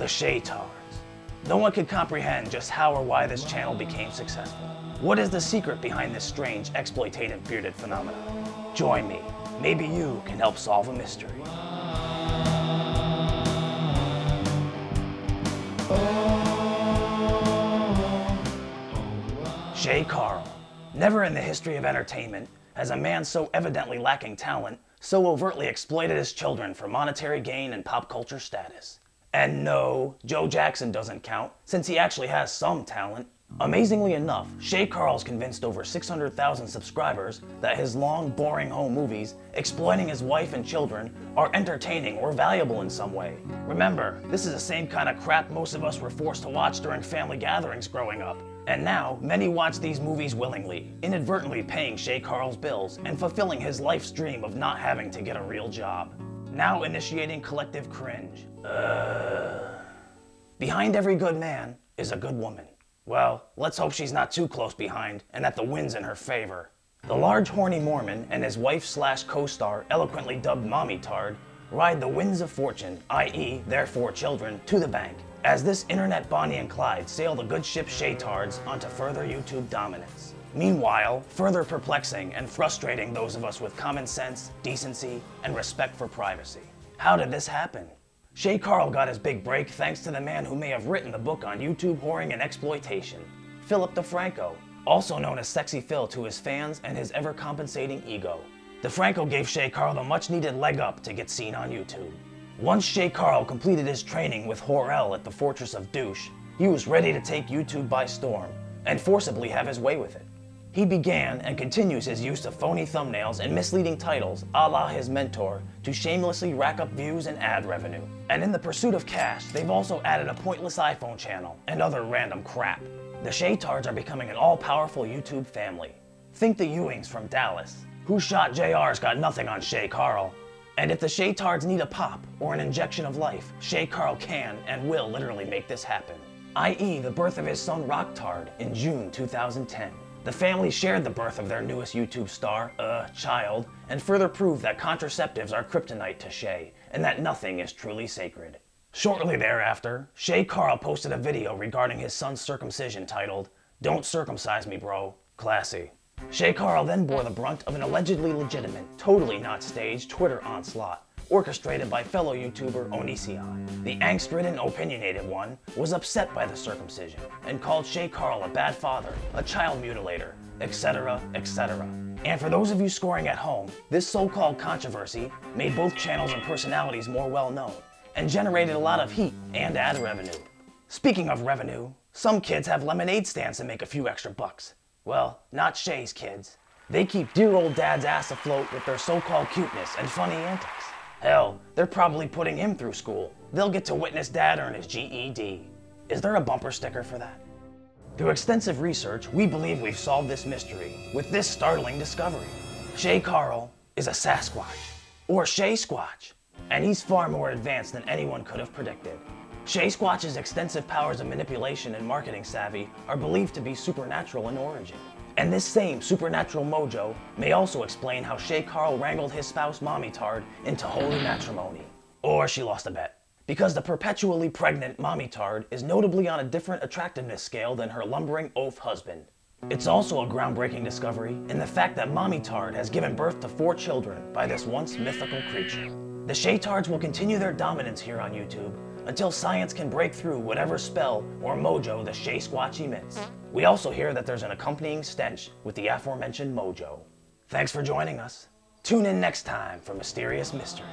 The Shaytards. No one could comprehend just how or why this channel became successful. What is the secret behind this strange, exploitative bearded phenomenon? Join me. Maybe you can help solve a mystery. Shaycarl. Never in the history of entertainment has a man so evidently lacking talent so overtly exploited his children for monetary gain and pop culture status. And no, Joe Jackson doesn't count, since he actually has some talent. Amazingly enough, Shaycarl's convinced over 600,000 subscribers that his long, boring home movies exploiting his wife and children are entertaining or valuable in some way. Remember, this is the same kind of crap most of us were forced to watch during family gatherings growing up. And now, many watch these movies willingly, inadvertently paying Shaycarl's bills and fulfilling his life's dream of not having to get a real job. Now initiating collective cringe. Behind every good man is a good woman. Well, let's hope she's not too close behind and that the wind's in her favor. The large horny Mormon and his wife/co-star, eloquently dubbed Mommy Tard, ride the winds of fortune, i.e. their 4 children, to the bank, as this internet Bonnie and Clyde sail the good ship Shaytards onto further YouTube dominance. Meanwhile, further perplexing and frustrating those of us with common sense, decency, and respect for privacy. How did this happen? Shaycarl got his big break thanks to the man who may have written the book on YouTube whoring and exploitation, Philip DeFranco, also known as Sxephil to his fans and his ever-compensating ego. DeFranco gave Shaycarl the much-needed leg up to get seen on YouTube. Once Shaycarl completed his training with Horel at the Fortress of Douche, he was ready to take YouTube by storm and forcibly have his way with it. He began and continues his use of phony thumbnails and misleading titles, a la his mentor, to shamelessly rack up views and ad revenue. And in the pursuit of cash, they've also added a pointless iPhone channel and other random crap. The Shaytards are becoming an all-powerful YouTube family. Think the Ewings from Dallas. Who Shot JR's got nothing on Shaycarl. And if the Shaytards need a pop or an injection of life, Shaycarl can and will literally make this happen. i.e. the birth of his son Rocktard in June 2010. The family shared the birth of their newest YouTube star, child, and further proved that contraceptives are kryptonite to Shay, and that nothing is truly sacred. Shortly thereafter, Shaycarl posted a video regarding his son's circumcision titled, "Don't circumcise me, bro. Classy." Shaycarl then bore the brunt of an allegedly legitimate, totally not staged Twitter onslaught, orchestrated by fellow YouTuber Onision. The angst-ridden, opinionated one was upset by the circumcision and called Shaycarl a bad father, a child mutilator, etc., etc. And for those of you scoring at home, this so-called controversy made both channels and personalities more well-known and generated a lot of heat and ad revenue. Speaking of revenue, some kids have lemonade stands to make a few extra bucks. Well, not Shay's kids. They keep dear old dad's ass afloat with their so-called cuteness and funny antics. Hell, they're probably putting him through school. They'll get to witness dad earn his GED. Is there a bumper sticker for that? Through extensive research, we believe we've solved this mystery with this startling discovery. Shaycarl is a Sasquatch, or Shay Squatch, and he's far more advanced than anyone could have predicted. Shay Squatch's extensive powers of manipulation and marketing savvy are believed to be supernatural in origin. And this same supernatural mojo may also explain how Shaycarl wrangled his spouse Mommy Tard into holy matrimony. Or she lost a bet. Because the perpetually pregnant Mommy Tard is notably on a different attractiveness scale than her lumbering oaf husband. It's also a groundbreaking discovery in the fact that Mommy Tard has given birth to 4 children by this once mythical creature. The Shaytards will continue their dominance here on YouTube until science can break through whatever spell or mojo the Shay Squatch emits. We also hear that there's an accompanying stench with the aforementioned mojo. Thanks for joining us. Tune in next time for Mysterious Mysteries.